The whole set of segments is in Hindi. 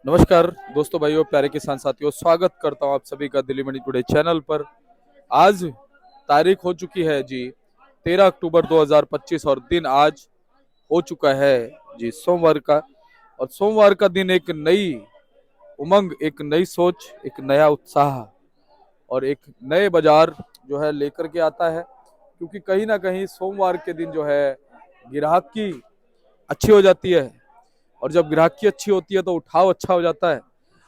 नमस्कार दोस्तों, भाइयों, प्यारे किसान साथियों, स्वागत करता हूं आप सभी का दिल्ली मंडी टुडे चैनल पर। आज तारीख हो चुकी है जी 13 अक्टूबर 2025 और दिन आज हो चुका है जी सोमवार का। और सोमवार का दिन एक नई उमंग, एक नई सोच, एक नया उत्साह और एक नए बाजार जो है लेकर के आता है। क्योंकि कहीं ना कहीं सोमवार के दिन जो है ग्राहकी अच्छी हो जाती है, और जब ग्राहकी अच्छी होती है तो उठाव अच्छा हो जाता है,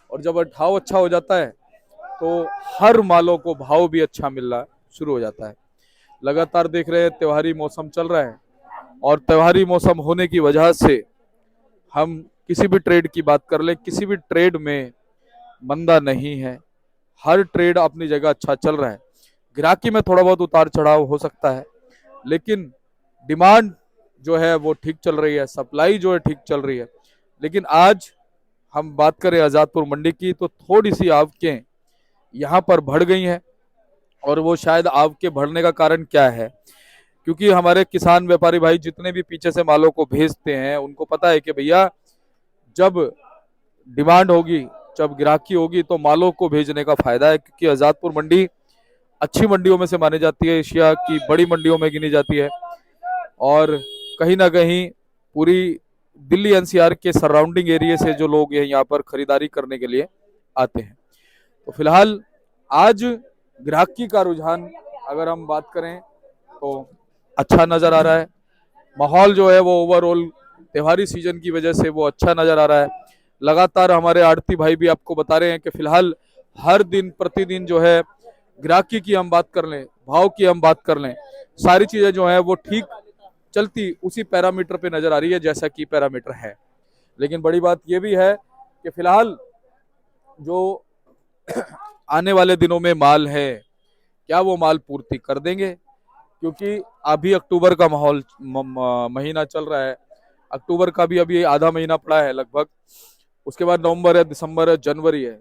और जब उठाव अच्छा हो जाता है तो हर मालों को भाव भी अच्छा मिलना शुरू हो जाता है। लगातार देख रहे हैं त्योहारी मौसम चल रहा है, और त्योहारी मौसम होने की वजह से हम किसी भी ट्रेड की बात कर ले, किसी भी ट्रेड में मंदा नहीं है। हर ट्रेड अपनी जगह अच्छा चल रहा है। ग्राहकी में थोड़ा बहुत उतार चढ़ाव हो सकता है, लेकिन डिमांड जो है वो ठीक चल रही है, सप्लाई जो है ठीक चल रही है। लेकिन आज हम बात करें आजादपुर मंडी की, तो थोड़ी सी आवकें यहाँ पर बढ़ गई हैं। और वो शायद आवकें बढ़ने का कारण क्या है? क्योंकि हमारे किसान व्यापारी भाई जितने भी पीछे से मालों को भेजते हैं, उनको पता है कि भैया जब डिमांड होगी, जब ग्राहकी होगी, तो मालों को भेजने का फायदा है। क्योंकि आजादपुर मंडी अच्छी मंडियों में से मानी जाती है, एशिया की बड़ी मंडियों में गिनी जाती है। और कहीं ना कहीं पूरी दिल्ली एनसीआर के सराउंडिंग एरिया से जो लोग यहाँ पर खरीदारी करने के लिए आते हैं। तो फिलहाल आज ग्राहकी का रुझान अगर हम बात करें तो अच्छा नजर आ रहा है। माहौल जो है वो ओवरऑल त्योहारी सीजन की वजह से वो अच्छा नजर आ रहा है। लगातार हमारे आड़ती भाई भी आपको बता रहे हैं कि फिलहाल हर दिन प्रतिदिन जो है ग्राहकी की हम बात कर लें, भाव की हम बात कर लें, सारी चीजें जो है वो ठीक चलती उसी पैरामीटर पे नजर आ रही है जैसा कि पैरामीटर है। लेकिन बड़ी बात यह भी है कि फिलहाल जो आने वाले दिनों में माल है, क्या वो माल पूर्ति कर देंगे? क्योंकि अभी अक्टूबर का माहौल महीना चल रहा है। अक्टूबर का भी अभी आधा महीना पड़ा है लगभग। उसके बाद नवंबर है, दिसंबर है, जनवरी है।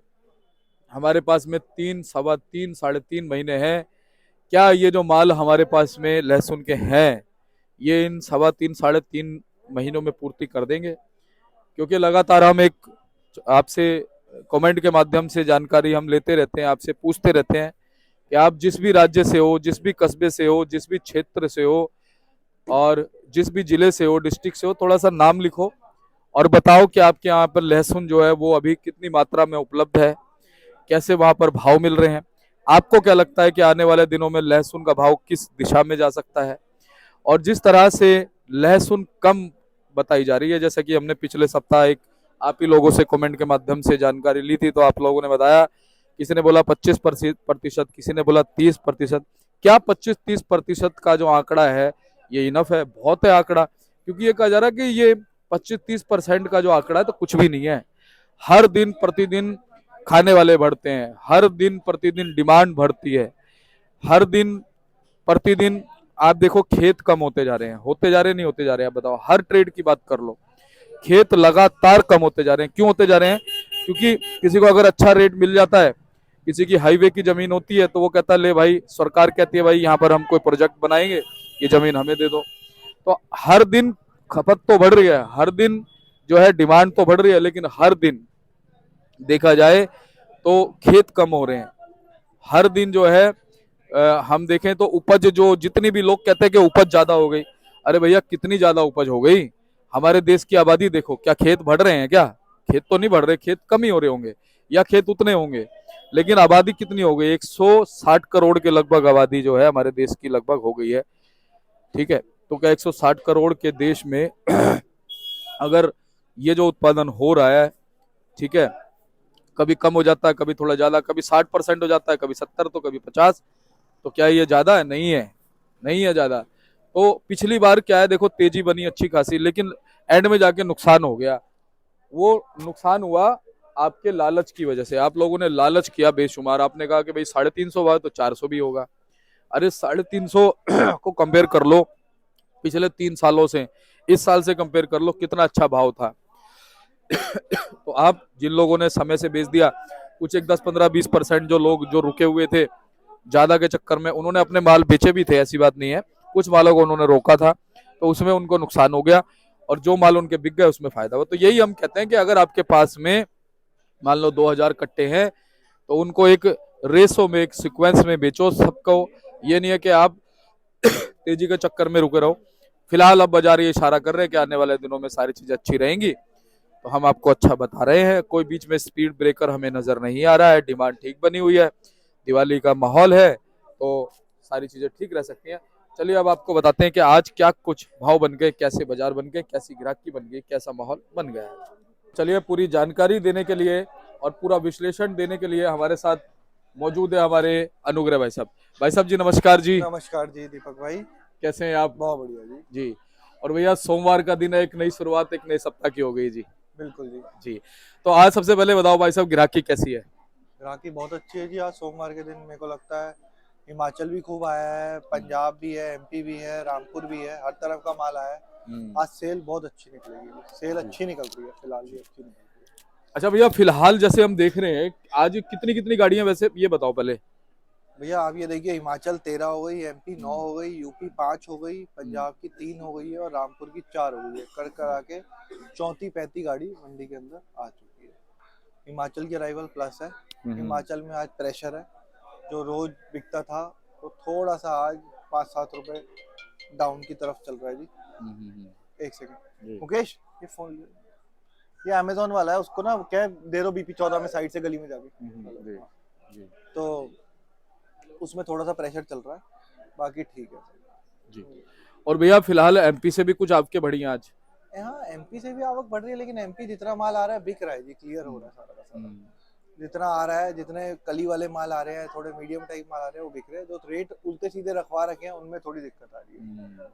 हमारे पास में 3, सवा 3, साढ़े 3 महीने हैं। क्या ये जो माल हमारे पास में लहसुन के हैं, ये इन सवा 3, साढ़े 3 महीनों में पूर्ति कर देंगे? क्योंकि लगातार हम एक आपसे कमेंट के माध्यम से जानकारी हम लेते रहते हैं, आपसे पूछते रहते हैं कि आप जिस भी राज्य से हो, जिस भी कस्बे से हो, जिस भी क्षेत्र से हो, और जिस भी जिले से हो, डिस्ट्रिक्ट से हो, थोड़ा सा नाम लिखो और बताओ कि आपके यहाँ पर लहसुन जो है वो अभी कितनी मात्रा में उपलब्ध है, कैसे वहां पर भाव मिल रहे हैं। आपको क्या लगता है कि आने वाले दिनों में लहसुन का भाव किस दिशा में जा सकता है? और जिस तरह से लहसुन कम बताई जा रही है, जैसा कि हमने पिछले सप्ताह एक आप ही लोगों से कमेंट के माध्यम से जानकारी ली थी, तो आप लोगों ने बताया, किसी ने बोला 25%, किसी ने बोला 30%। क्या 25-30% का जो आंकड़ा है ये इनफ है? बहुत है आंकड़ा। क्योंकि ये कहा जा रहा है कि ये 25-30% का जो आंकड़ा है तो कुछ भी नहीं है। हर दिन प्रतिदिन खाने वाले बढ़ते हैं, हर दिन प्रतिदिन डिमांड बढ़ती है, हर दिन प्रतिदिन आप देखो खेत कम होते जा रहे हैं, होते जा रहे हैं, नहीं होते जा रहे हैं? आप बताओ, हर ट्रेड की बात कर लो, खेत लगातार कम होते जा रहे हैं। क्यों होते जा रहे हैं? क्योंकि किसी को अगर अच्छा रेट मिल जाता है, किसी की हाईवे की जमीन होती है, तो वो कहता है ले भाई, सरकार कहती है भाई यहाँ पर हम कोई प्रोजेक्ट बनाएंगे, ये जमीन हमें दे दो। तो हर दिन खपत तो बढ़ रही है, हर दिन जो है डिमांड तो बढ़ रही है, लेकिन हर दिन देखा जाए तो खेत कम हो रहे हैं। हर दिन जो है हम देखें तो उपज, जो जितनी भी लोग कहते हैं कि उपज ज्यादा हो गई, अरे भैया कितनी ज्यादा उपज हो गई? हमारे देश की आबादी देखो, क्या खेत बढ़ रहे हैं क्या? खेत तो नहीं बढ़ रहे, खेत कम ही हो रहे होंगे, या खेत उतने होंगे। लेकिन आबादी कितनी हो गई? 160 करोड़ के लगभग आबादी जो है हमारे देश की लगभग हो गई है। ठीक है, तो क्या 160 करोड़ के देश में अगर ये जो उत्पादन हो रहा है, ठीक है, कभी कम हो जाता है, कभी थोड़ा ज्यादा, कभी 60% हो जाता है, कभी 70, तो कभी 50, तो क्या ये ज्यादा है? नहीं है, नहीं है ज्यादा। तो पिछली बार क्या है, देखो तेजी बनी अच्छी खासी, लेकिन एंड में जाके नुकसान हो गया। वो नुकसान हुआ आपके लालच की वजह से। आप लोगों ने लालच किया बेशुमार। आपने कहा कि भाई 350 हुआ तो 400 भी होगा। अरे 350 को कंपेयर कर लो पिछले 3 सालों से, इस साल से कंपेयर कर लो, कितना अच्छा भाव था। तो आप जिन लोगों ने समय से बेच दिया, कुछ एक 10, 15, 20% जो लोग जो रुके हुए थे ज्यादा के चक्कर में, उन्होंने अपने माल बेचे भी थे, ऐसी बात नहीं है। कुछ मालों को उन्होंने रोका था, तो उसमें उनको नुकसान हो गया, और जो माल उनके बिक गए उसमें फायदा हुआ। तो यही हम कहते हैं कि अगर आपके पास में मान लो 2000 कट्टे हैं तो उनको एक रेसो में, एक सीक्वेंस में बेचो सबको। ये नहीं है कि आप तेजी के चक्कर में रुके रहो। फिलहाल अब बाजार ये इशारा कर रहे हैं कि आने वाले दिनों में सारी चीजें अच्छी रहेंगी, तो हम आपको अच्छा बता रहे हैं। कोई बीच में स्पीड ब्रेकर हमें नजर नहीं आ रहा है, डिमांड ठीक बनी हुई है, दिवाली का माहौल है तो सारी चीजें ठीक रह सकती हैं। चलिए अब आपको बताते हैं कि आज क्या कुछ भाव बन गए, कैसे बाजार बन गए, कैसी ग्राहकी बन गई, कैसा माहौल बन गया है। चलिए पूरी जानकारी देने के लिए और पूरा विश्लेषण देने के लिए हमारे साथ मौजूद है हमारे अनुग्रह भाई साहब। भाई साहब जी नमस्कार जी। नमस्कार जी दीपक भाई। कैसे हैं आप? बहुत बढ़िया जी। जी। और भैया सोमवार का दिन है, एक नई शुरुआत, एक नए सप्ताह की हो गई जी। बिल्कुल जी। जी। तो आज सबसे पहले बताओ भाई साहब, ग्राहकी कैसी है? ग्राहकी बहुत अच्छी है जी। आज सोमवार के दिन मेरे को लगता है हिमाचल भी खूब आया है, पंजाब भी है, एमपी भी है, रामपुर भी है, हर तरफ का माल आया है। आज सेल बहुत अच्छी निकलेगी, सेल अच्छी निकल रही है, फिलहाल भी अच्छी निकल रही है। अच्छा भैया, फिलहाल जैसे हम देख रहे हैं आज कितनी कितनी गाड़ियां, वैसे ये बताओ पहले। भैया आप ये देखिए, हिमाचल 13 हो गई, एमपी 9 हो गई, यूपी 5 हो गई, पंजाब की 3 हो गई है और रामपुर की 4 हो गई है। कर करा के 34-35 गाड़ी मंडी के अंदर आ चुकी है। हिमाचल की अराइवल प्लस है। हिमाचल में आज प्रेशर है, जो रोज बिकता था वो थोड़ा सा आज 5-7 रुपए डाउन की तरफ चल रहा है जी। एक सेकंड मुकेश, ये फोन ये अमेजोन वाला है, उसको ना क्या दे दो बीपी 14 में साइड से गली में जाके। तो उसमें थोड़ा सा प्रेशर चल रहा है, बाकी ठीक है जी। और भैया फिलहाल एमपी से भी कुछ आपके बढ़ी हैं आज? हाँ, एमपी से भी आवक बढ़ रही है, लेकिन एमपी जितना माल आ रहा है बिक रहा है जी, क्लियर हो रहा है सारा का सारा। जितना आ रहा है, जितने कली वाले माल आ रहे हैं, थोड़े मीडियम टाइप माल आ रहे हैं, वो बिक रहे हैं। जो रेट उल्टे सीधे रखवा रखे हैं उनमें थोड़ी दिक्कत आ रही है,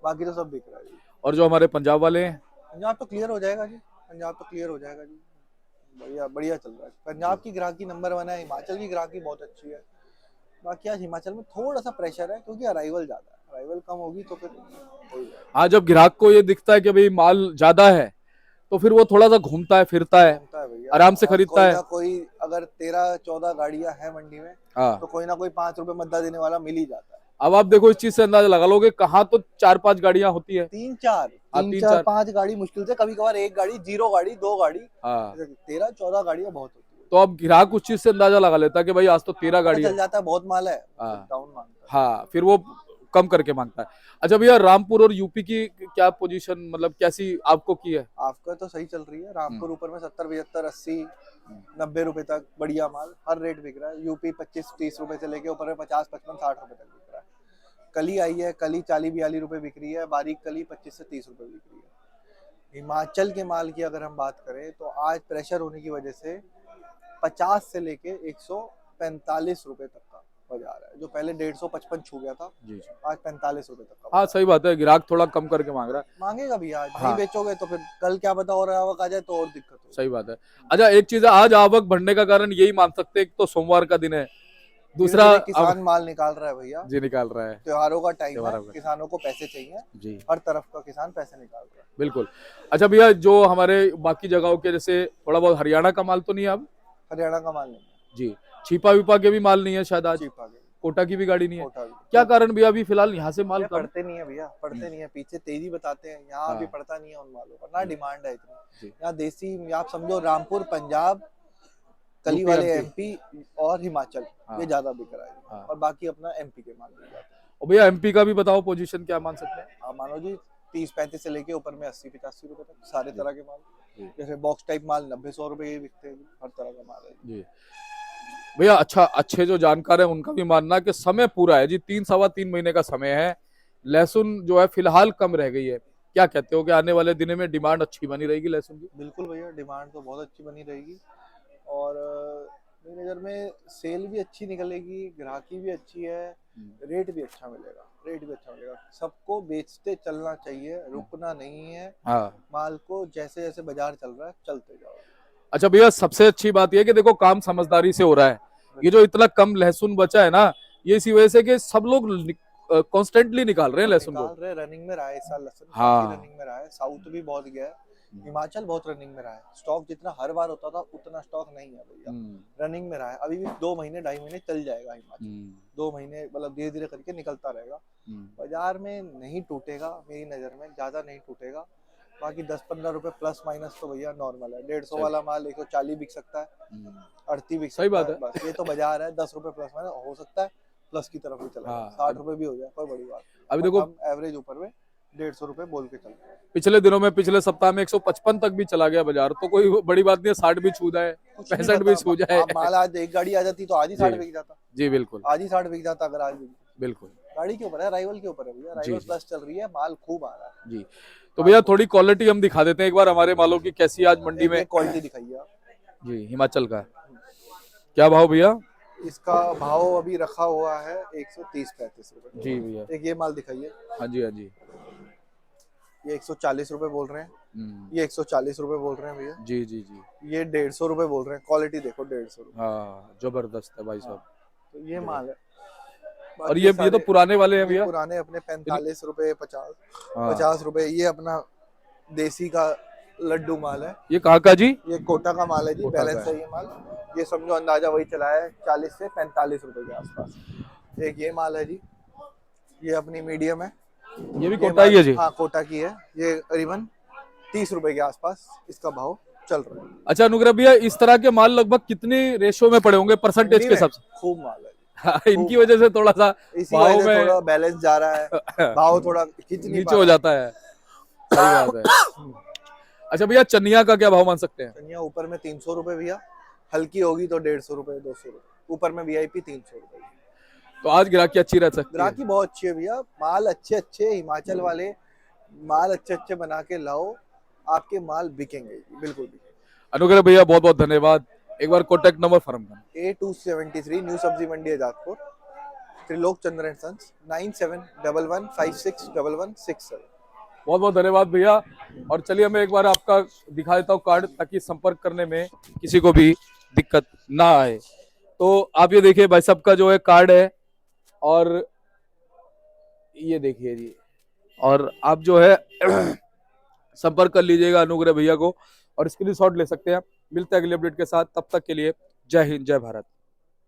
बाकी तो सब बिक रहा है जी। और जो हमारे पंजाब वाले हैं? पंजाब तो क्लियर हो जाएगा जी, पंजाब तो क्लियर हो जाएगा जी। बढ़िया बढ़िया चल रहा है। पंजाब की ग्राहकी नंबर 1 है, हिमाचल की ग्राहकी बहुत अच्छी है। बाकी आज हिमाचल में थोड़ा सा प्रेशर है क्योंकि अराइवल ज्यादा है, अराइवल कम होगी तो फिर हो ही जाएगा। हाँ, जब ग्राहक को ये दिखता है कि भाई माल ज्यादा है तो फिर वो थोड़ा सा घूमता है, फिरता है, भैया आराम से खरीदता है। कोई अगर 13-14 गाड़ियां हैं मंडी में, तो कोई ना कोई 5 रुपए मद्दा देने वाला मिल ही जाता है। अब आप देखो, इस चीज से अंदाजा लगा लोगे, कहाँ तो 4-5 गाड़ियां होती है, 3-4-5 गाड़ी मुश्किल से, कभी कभार एक गाड़ी, 0 गाड़ी, 2 गाड़ी, 13-14 गाड़ियां बहुत होती है। तो अब ग्राहक उस चीज से अंदाजा लगा लेता है कि भाई आज तो 13 गाड़ी चल जाता है, बहुत माल है, डाउन मांगता है। हाँ, फिर वो कम करके मांगता है। अच्छा भैया, रामपुर और यूपी की क्या पोजीशन, मतलब कैसी आपको की है? आपका तो सही चल रही है। रामपुर ऊपर में 70-75-80-90 रुपए तक बढ़िया माल हर रेट बिक रहा है। यूपी 25-30 रुपए से लेके ऊपर में 50-55-60 रुपए तक बिक रहा है। कली आई है, कली 40-42 रुपए बिक रही है, बारीक कली 25 से 30 रुपए बिक रही है। हिमाचल के माल की अगर हम बात करें तो आज प्रेशर होने की वजह से 50 से लेके 145 रुपए तक का बाजार है, जो पहले 150-55 छू गया था जी, आज 45 रुपए तक का। हाँ सही बात है, ग्राहक थोड़ा कम करके मांग रहा है। मांगेगा भी आज, नहीं बेचोगे तो फिर कल क्या पता और आवक आ जाए तो और दिक्कत हो। सही बात है। अच्छा एक चीज है, आज आवक बढ़ने का कारण यही मान सकते हैं, एक तो सोमवार का दिन है, दूसरा किसान माल निकाल रहा है भैया जी, निकाल रहा है, त्योहारों का टाइम है, किसानों को पैसे चाहिए जी, हर तरफ का किसान पैसे निकाल रहा है। बिल्कुल। अच्छा भैया, जो हमारे बाकी जगहों के जैसे थोड़ा बहुत हरियाणा का माल तो नहीं है अब? हरियाणा का माल नहीं जी। छिपा विपा के भी माल नहीं है शायद आज? कोटा की भी गाड़ी नहीं है, क्या कारण भैया अभी फिलहाल यहाँ से माल पड़ते नहीं है भैया, पड़ते नहीं है, पीछे तेजी बताते हैं, यहाँ अभी पड़ता नहीं है उन मालों का, ना डिमांड है इतनी। यहाँ देसी आप समझो, रामपुर, पंजाब, कली वाले एमपी और हिमाचल, ये ज्यादा बिक रहा है, और बाकी अपना एमपी के माल मिल जाते हैं। और भैया एमपी का भी बताओ पोजीशन, क्या मान सकते हैं? आप मानो जी 30-35 से लेके ऊपर में 80-85 रुपए तक सारे तरह के माल। जैसे बॉक्स टाइप माल 90-100 रुपए के बिकते हैं, हर तरह का माल है जी। भैया अच्छा, अच्छे जो जानकार है उनका भी मानना कि समय पूरा है जी, 3-3.25 महीने का समय है। लहसुन जो है फिलहाल कम रह गई है, क्या कहते हो कि आने वाले दिनों में डिमांड अच्छी बनी रहेगी लहसुन की? बिल्कुल भैया, डिमांड तो बहुत अच्छी बनी रहेगी, और मेरी नज़र में सेल भी अच्छी निकलेगी, ग्राहकी भी अच्छी है, रेट भी अच्छा मिलेगा, रेट भी अच्छा मिलेगा। सबको बेचते चलना चाहिए, रुकना नहीं है। माल को जैसे जैसे बाजार चल रहा है चलते जाओ। अच्छा भैया, सबसे अच्छी बात यह कि देखो काम समझदारी से हो रहा है। ये जो इतना कम लहसुन बचा है ना, ये इसी वजह से कि सब लोग कॉन्स्टेंटली निकाल रहे हैं लहसुन को। रनिंग में रहा है इस साल लहसुन, काफी रनिंग में रहा है। साउथ भी बहुत गया है, हिमाचल बहुत रनिंग में रहा है। स्टॉक जितना हर बार होता था उतना स्टॉक नहीं है भैया, रनिंग में रहा है। अभी भी 2 महीने 2.5 महीने चल जाएगा हिमाचल, 2 महीने मतलब धीरे धीरे करके निकलता रहेगा। बाजार में नहीं टूटेगा, मेरी नजर में ज्यादा नहीं टूटेगा, बाकी 10-15 रुपए प्लस माइनस तो भैया नॉर्मल है। 150 चलिए। वाला माल 140 बिक सकता है, 38 बिक सही सकता बात है, है। बस ये तो बाजार है। 10 रुपए प्लस माइनस हो सकता है, प्लस की तरफ भी चला जाए, हाँ 60 रुपए भी हो जाए, कोई बड़ी बात नहीं है। अभी बट देखो हम एवरेज ऊपर में 150 रुपए बोल के चल रहे हैं। पिछले दिनों में, पिछले सप्ताह में 155 तक भी चला गया बाजार, तो कोई बड़ी बात नहीं है, 60 भी छू जाए, कुछ नहीं 65 भी पता, छू जाए। आप माल आज एक गाड़ी आ जाती तो आज ही 60 जी बिक जाता, जी बिल्कुल आज ही 60 बिक जाता अगर आज भी। बिल्कुल। गाड़ी के ऊपर है, राइवल के ऊपर है भैया, जी राइवल जी प्लस चल रही है, माल खूब आ रहा है। जी। तो भैया थोड़ी क्वालिटी हम दिखा देते हैं एक बार हमारे मालों की, कैसी आज मंडी एक में। एक क्वालिटी दिखाइए आप। जी हिमाचल का क्या भाव भैया? इसका भाव अभी रखा हुआ है 130-35 रुपए। जी भैया। एक ये माल दिखाइए, हाँ जी हाँ जी। ये 140 रुपए बोल रहे हैं, हम्म, ये 140 रुपए बोल रहे हैं भैया, जी जी जी। ये 150 रुपए बोल रहे हैं। क्वालिटी देखो, 150 रुपए। हाँ जबरदस्त है भाई हाँ, साहब। तो ये माल है। और बाकी ये तो सारे पुराने वाले हैं ये भैया। पुराने अपने 45 रुपए, 50 हाँ 50 रुपए। ये अपना देसी का लड्डू माल है, ये कहाँ का जी? ये कोटा का माल है जी, कोटा का बैलेंस है। है ये माल। ये समझो अंदाजा वही चला है 40 से 45 रुपए के आसपास। एक ये माल है जी, ये अपनी मीडियम है, ये भी ये कोटा ही है जी? हाँ कोटा की है। ये करीबन 30 रुपए के आसपास इसका भाव चल रहा है। अच्छा अनुग्रह भैया, इस तरह के माल लगभग कितने रेशियो में पड़े होंगे परसेंटेज मंडी के में हिसाब से? खूब माल है, हाँ, इनकी वजह से थोड़ा सा इसी भाव वजह से में थोड़ा बैलेंस जा रहा है, भाव थोड़ा खींच नहीं नीचे पा हो रहा है। जाता है। सही बात है। अच्छा भैया चनिया का क्या भाव मान सकते हैं? धनिया ऊपर में 300 रुपए भैया, हल्की होगी तो 150 रुपए, 200 रुपए, ऊपर में वीआईपी 300 रुपए। तो आज ग्राहकी अच्छी रह सकती है। ग्राहकी बहुत अच्छी है भैया, माल अच्छे अच्छे हिमाचल वाले माल अच्छे अच्छे बना के लाओ, आपके माल बिकेंगे बिल्कुल बिकेंगे। अनुग्रह भैया बहुत बहुत धन्यवाद। एक बार कॉन्टेक्ट नंबर फर्म का। A273 न्यू सब्जी मंडी आजादपुर, त्रिलोक चंद्र एंड सन्स, 9711561167। बहुत बहुत धन्यवाद भैया। और चलिए मैं एक बार आपका दिखा देता हूँ कार्ड, ताकि संपर्क करने में किसी को भी दिक्कत ना आए। तो आप ये देखिए भाई साहब का जो है कार्ड है, और ये देखिए जी, और आप जो है संपर्क कर लीजिएगा अनुग्रह भैया को, और स्क्रीनशॉट ले सकते हैं। मिलते हैं अगले अपडेट के साथ, तब तक के लिए जय हिंद जय भारत।